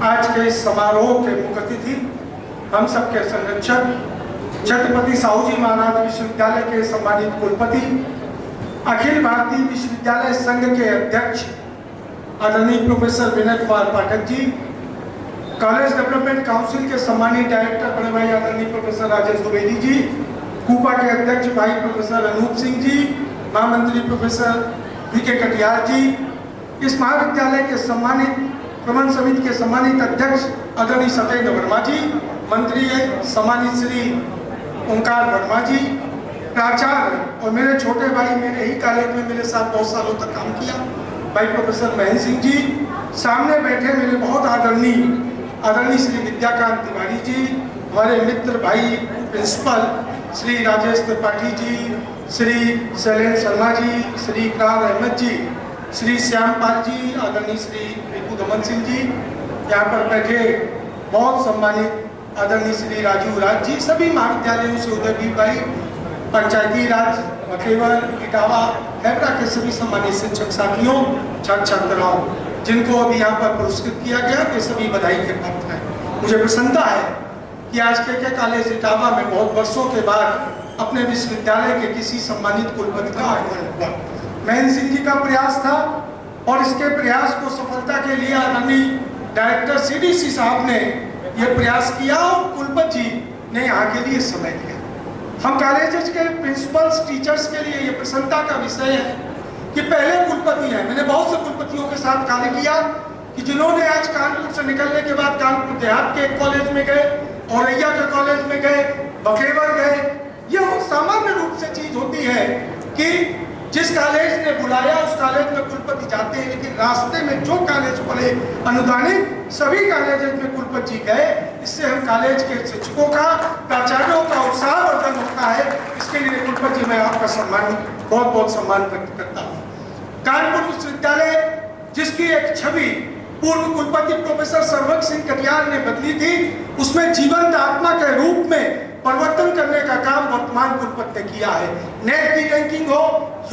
आज के इस समारोह के मुख्य अतिथि, हम सबके संरक्षक, छत्रपति साहू जी महाराज विश्वविद्यालय के सम्मानित कुलपति, अखिल भारतीय विश्वविद्यालय संघ के अध्यक्ष आदरणीय professor Vinay Kumar Pathak ji, college development council के सम्मानित डायरेक्टर बड़े भाई आदरणीय प्रोफेसर राजेश द्विवेदी जी, कूपा के अध्यक्ष भाई प्रोफेसर अनूप सिंह जी, महामंत्री प्रोफेसर वी.के. कटियार जी, इस महाविद्यालय के सम्मानित प्रबंध समिति के सम्मानित अध्यक्ष आदरणीय सत्येंद्र वर्मा जी, मंत्री सम्मानित श्री ओंकार वर्मा जी, प्राचार्य और मेरे छोटे भाई, मेरे ही कॉलेज में मेरे साथ बहुत सालों तक काम किया भाई प्रोफेसर महेंद्र सिंह जी, सामने बैठे मेरे बहुत आदरणीय श्री विद्याकांत तिवारी जी, हमारे मित्र भाई प्रिंसिपल श्री राजेश त्रिपाठी जी, श्री शैलेंद्र शर्मा जी, श्री इकरार अहमद जी, श्री श्यामपाल जी, आदरणीय श्री रिपु दमन सिंह जी, यहाँ पर बैठे बहुत सम्मानित आदरणीय श्री राजीव राज जी, सभी महाविद्यालयों से उदयवीर भाई, पंचायती राज, मकेवर, इटावा, हैबरा के सभी सम्मानित शिक्षक साथियों, छात्र छात्राओं, जिनको अभी यहाँ पर पुरस्कृत किया गया, वे सभी बधाई के पात्र हैं। मुझे प्रसन्नता है कि आज के कॉलेज इटावा में बहुत वर्षों के बाद अपने विश्वविद्यालय के किसी सम्मानित कुलपति का आगमन हुआ। महेंद्र सिंह जी का प्रयास था और इसके प्रयास को सफलता के लिए आदरणीय डायरेक्टर सीडीसी साहब ने यह प्रयास किया और कुलपति जी ने यहाँ के लिए समय दिया। हम कॉलेज के प्रिंसिपल्स, टीचर्स के लिए यह प्रसन्नता का विषय है कि पहले कुलपति हैं। मैंने बहुत से कुलपतियों के साथ कार्य किया कि जिन्होंने आज कानपुर से निकलने के बाद कानपुर देहात के एक कॉलेज में गए, औरैया के कॉलेज में गए, बखेवर गए। यह सामान्य रूप से चीज होती है कि जिस कॉलेज ने बुलाया उस कॉलेज में कुलपति जाते हैं, लेकिन रास्ते में जो कॉलेज पड़े अनुदानित, सभी कॉलेज में कुलपति जी गए। इससे हम कॉलेज के शिक्षकों का, प्राचार्यों का उत्साहवर्धन होता है। इसके लिए कुलपति जी मैं आपका बहुत बहुत सम्मान व्यक्त करता हूँ। कानपुर विश्वविद्यालय जिसकी एक छवि पूर्व कुलपति प्रोफेसर सर्वज्ञ सिंह कटियार ने बदली थी, उसमें जीवंत आत्मा के रूप में परिवर्तन करने का काम वर्तमान कुलपति ने किया है। नेट की रैंकिंग हो,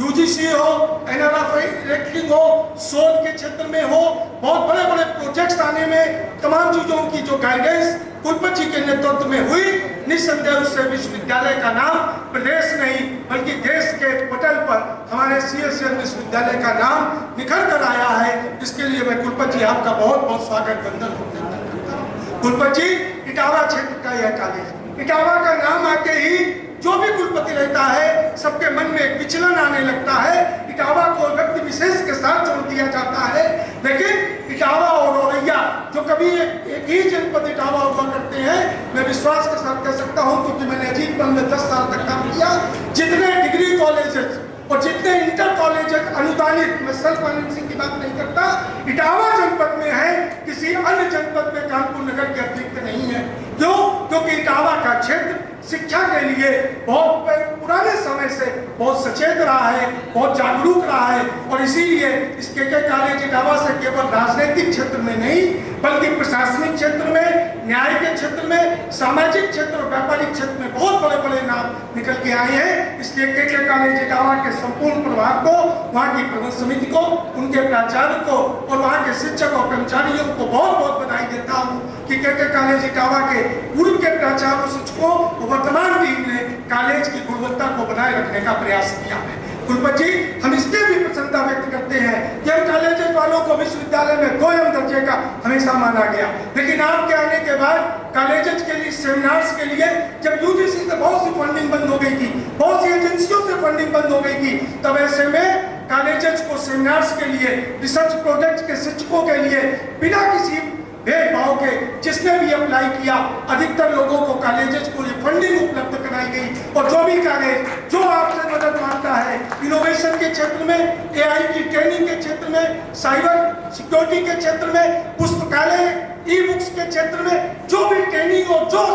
यूजीसी हो, एनआरएफ रैंकिंग हो, शोध के क्षेत्र में हो, बहुत बड़े बड़े प्रोजेक्ट्स आने में तमाम चीजों की जो गाइडेंस कुलपति जी के नेतृत्व में हुई, निस्संदेह उससे विश्वविद्यालय का नाम प्रदेश नहीं बल्कि देश के पटल पर हमारे सीएसएल विश्वविद्यालय का नाम निखर कर आया है। इसके लिए मैं कुलपति जी आपका बहुत बहुत स्वागत वंदन करता हूँ। कुलपति जी, इटावा क्षेत्र का यह कॉलेज, इटावा का नाम आते ही जो भी कुलपति रहता है सबके मन में एक विचलन आने लगता है। इटावा को व्यक्ति विशेष के साथ जोड़ दिया जाता है, लेकिन इटावा और औरैया जो कभी एक ही जनपद इटावा हुआ करते हैं, मैं विश्वास के साथ कह सकता हूं क्योंकि मैंने अजीत पल में 10 साल तक काम किया। जितने डिग्री कॉलेजेस और जितने इंटर कॉलेजेस अनुदानित, मैं सेल्फ फाइनेंसिंग की बात नहीं करता, इटावा जनपद में है, किसी अन्य जनपद में कानपुर नगर के अतिरिक्त नहीं है। क्यों? क्योंकि इटावा का क्षेत्र शिक्षा के लिए बहुत पुराने समय से बहुत सचेत रहा है, बहुत जागरूक रहा है और इसीलिए इस के कॉलेज इटावा से केवल राजनीतिक क्षेत्र में नहीं बल्कि प्रशासनिक क्षेत्र में, न्याय के क्षेत्र में, सामाजिक क्षेत्र और व्यापारिक क्षेत्र में बहुत बड़े बड़े नाम निकल के आए हैं। इसलिए के कॉलेज इटावा के संपूर्ण प्रभाव को, वहाँ की प्रबंध समिति को, उनके प्राचार्य को और वहाँ के शिक्षक और कर्मचारियों को बहुत बहुत बधाई देता हूँ कि के कॉलेज इटावा के पूर्व के प्राचार्यों, शिक्षकों और वर्तमान टीम ने कॉलेज की गुणवत्ता को बनाए रखने का प्रयास किया है। कुलपति जी, हम इसलिए भी प्रसन्नता व्यक्त करते हैं कि हम कॉलेज वालों को विश्वविद्यालय में 2M दर्जे का हमेशा माना गया, लेकिन आपके आने के बाद कॉलेजेस के लिए, सेमिनार्स के लिए जब यूजीसी से बहुत सी फंडिंग बंद हो गई थी, बहुत सी एजेंसियों से फंडिंग बंद हो गई थी, तब ऐसे में कॉलेजेस को सेमिनार्स के लिए, रिसर्च प्रोजेक्ट के शिक्षकों के लिए बिना किसी भेदभाव के जिसने भी अप्लाई किया, अधिकतर लोगों को कॉलेजेस को ये फंडिंग उपलब्ध कराई गई। और जो भी कॉलेज जो आपसे मदद मांगता है, इनोवेशन के क्षेत्र में, एआई की ट्रेनिंग के क्षेत्र में, साइबर सिक्योरिटी के क्षेत्र में, पुस्तकालय, ई बुक्स के क्षेत्र में, जो भी ट्रेनिंग और जो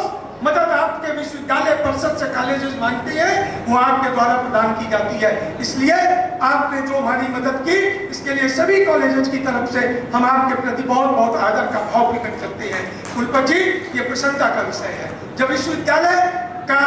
मदद आपके विश्वविद्यालय परिषद से कॉलेजेस मांगते हैं वो आपके द्वारा प्रदान की जाती है। इसलिए आपने जो हमारी मदद की, इसके लिए सभी कॉलेजेस की तरफ से हम आपके प्रति बहुत बहुत आदर का भाव प्रकट करते हैं। कुलपति जी, ये प्रसन्नता का विषय है। जब विश्वविद्यालय का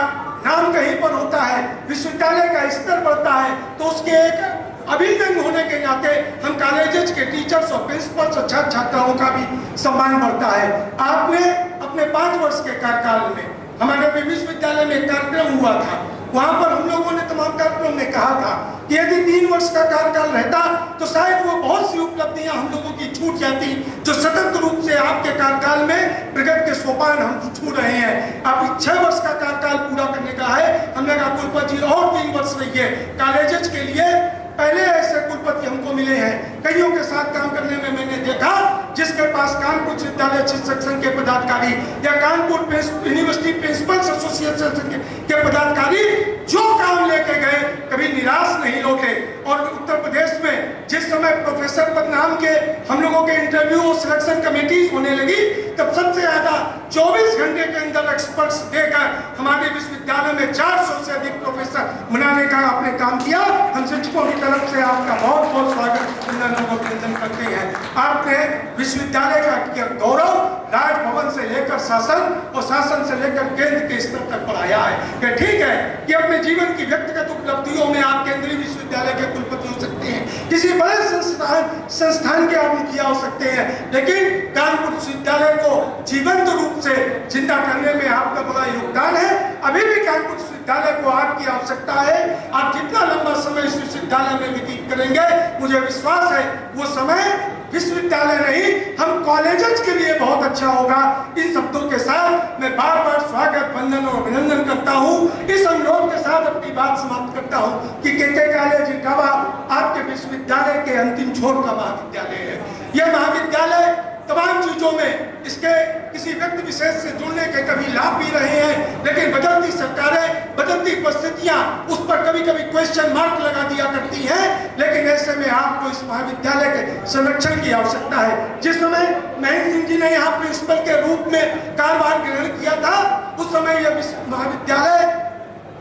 नाम कहीं पर होता है, विश्वविद्यालय का स्तर बढ़ता है, तो उसके एक अभिन्न होने के नाते हम कॉलेजेस के टीचर्स और प्रिंसिपल्स और छात्र छात्राओं का भी सम्मान बढ़ता है। आपने अपने 5 वर्ष के कार्यकाल में हमारे विश्वविद्यालय में एक कार्यक्रम हुआ था, वहां पर हम लोगों ने तमाम कार्यक्रम में कहा था कि यदि 3 वर्ष का कार्यकाल रहता तो शायद वो बहुत सी उपलब्धियां हम लोगों की छूट जाती जो सतत रूप से आपके कार्यकाल में प्रगति के सोपान हम छू रहे हैं। अब 6 वर्ष का कार्यकाल पूरा करने का है। हमने कहा कुलपति जी और 3 वर्ष रहिए। कॉलेजेस के लिए पहले ऐसे कुलपति हमको मिले हैं, कईयों के साथ काम करने में मैंने देखा जिसके पास कानपुर विश्वविद्यालय शिक्षक संघ के पदाधिकारी या कानपुर यूनिवर्सिटी प्रिंसिपल्स एसोसिएशन के पदाधिकारी जो काम लेके गए कभी निराश नहीं लौटे। और उत्तर प्रदेश में जिस समय प्रोफेसर पदनाम के हम लोगों के इंटरव्यू और सिलेक्शन कमेटीज होने लगी तब सबसे ज्यादा 24 घंटे के अंदर एक्सपर्ट्स देकर हमारे विश्वविद्यालय में 400 से अधिक प्रोफेसर बनाने का आपने काम किया। हम शिक्षकों की तरफ से आपका बहुत बहुत स्वागत अभिनंदन करते हैं। आपने विश्वविद्यालय का गौरव राजभवन से लेकर शासन और शासन से लेकर केंद्र के स्तर तक बढ़ाया है। कि ठीक है कि अपने जीवन की व्यक्तिगत उपलब्धियों में आप केंद्रीय विश्वविद्यालय के कुलपति हो सकते हैं, किसी बड़े संस्थान के आप मुखिया हो सकते हैं, लेकिन कानपुर विश्वविद्यालय को जीवंत रूप से जिंदा करने में आपका बड़ा योगदान है। अभी भी कानपुर विश्वविद्यालय को आपकी आवश्यकता है। आप जितना लंबा समय इस विश्वविद्यालय में व्यतीत करेंगे मुझे विश्वास है वो समय विश्वविद्यालय नहीं हम कॉलेजेस के लिए बहुत अच्छा होगा। इन शब्दों के साथ मैं बार बार स्वागत वंदन और अभिनंदन करता हूँ। इस अनुरोध के साथ अपनी बात समाप्त करता हूँ कि के कॉलेज इटावा आपके विश्वविद्यालय के अंतिम छोर का महाविद्यालय है। यह महाविद्यालय तमाम चीजों में इसके किसी व्यक्ति विशेष से जुड़ने के कभी लाभ भी रहे हैं, लेकिन बदलती सरकारें बदलती परिस्थितियां उस पर कभी कभी क्वेश्चन मार्क लगा दिया करती हैं। लेकिन ऐसे में आपको इस महाविद्यालय के संरक्षण की आवश्यकता है। जिस समय महेंद्र सिंह जी ने यहाँ प्रिंसिपल के रूप में कार्यभार ग्रहण किया था उस समय यह महाविद्यालय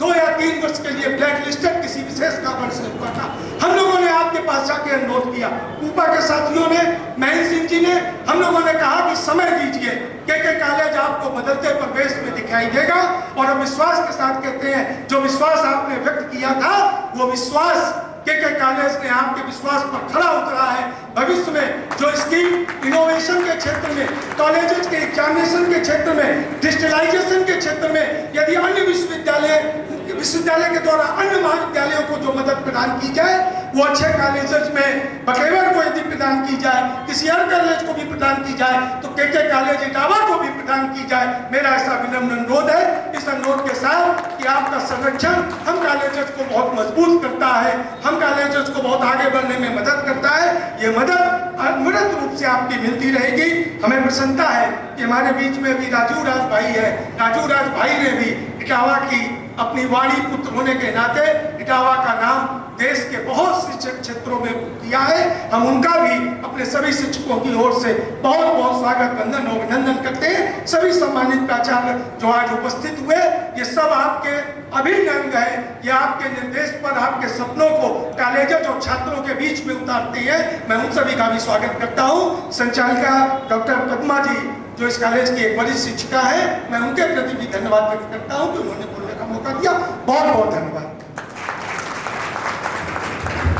2 या 3 वर्ष के लिए ब्लैक लिस्टेड किसी विशेष कारण से हुआ था। हम लोगों ने आपके पास जाके अनुरोध किया, ऊपा के साथियों ने, महेंद्र सिंह जी ने, हम लोगों ने कहा कि समय दीजिए, के कॉलेज आपको बदलते परिवेश में दिखाई देगा। और हम विश्वास के साथ कहते हैं जो विश्वास आपने व्यक्त किया था वो विश्वास के कॉलेज ने आपके विश्वास पर खरा उतरा है। भविष्य में जो स्कीम इनोवेशन के क्षेत्र में, कॉलेजेस के एग्जामिनेशन के क्षेत्र में, डिजिटलाइजेशन के क्षेत्र में यदि अन्य विश्वविद्यालय के द्वारा अन्य महाविद्यालयों को जो मदद प्रदान की जाए वो अच्छे कॉलेजेस में बकेवर को यदि प्रदान की जाए, किसी और कॉलेज को भी प्रदान की जाए तो के कॉलेज इटावा को भी प्रदान की जाए। मेरा ऐसा विनम्र अनुरोध है। इस अनुरोध के साथ कि आपका संरक्षण हम कॉलेजेस को बहुत मजबूत करता है, हम कॉलेजेस को बहुत आगे बढ़ने में मदद करता है। ये मदद अनवरत रूप से आपकी मिलती रहेगी। हमें प्रसन्नता है कि हमारे बीच में भी राजू राज भाई है। राजू राज भाई ने भी इटावा की अपनी वाणी पुत्र होने के नाते इटावा का नाम देश के बहुत से क्षेत्रों में किया है। हम उनका भी अपने सभी शिक्षकों की ओर से बहुत बहुत स्वागत वंदन और अभिनंदन करते हैं। सभी सम्मानित प्राचार्य जो आज उपस्थित हुए ये सब आपके अभिन्न अंग है। ये आपके निर्देश पर आपके सपनों को कॉलेजेस और छात्रों के बीच में उतारते हैं। मैं उन सभी का भी स्वागत करता हूँ। संचालिका डॉक्टर पद्मा जी जो इस कॉलेज की एक बड़ी शिक्षिका है, मैं उनके प्रति भी धन्यवाद व्यक्त करता हूँ कि उन्होंने बोलने का मौका दिया। बहुत बहुत धन्यवाद।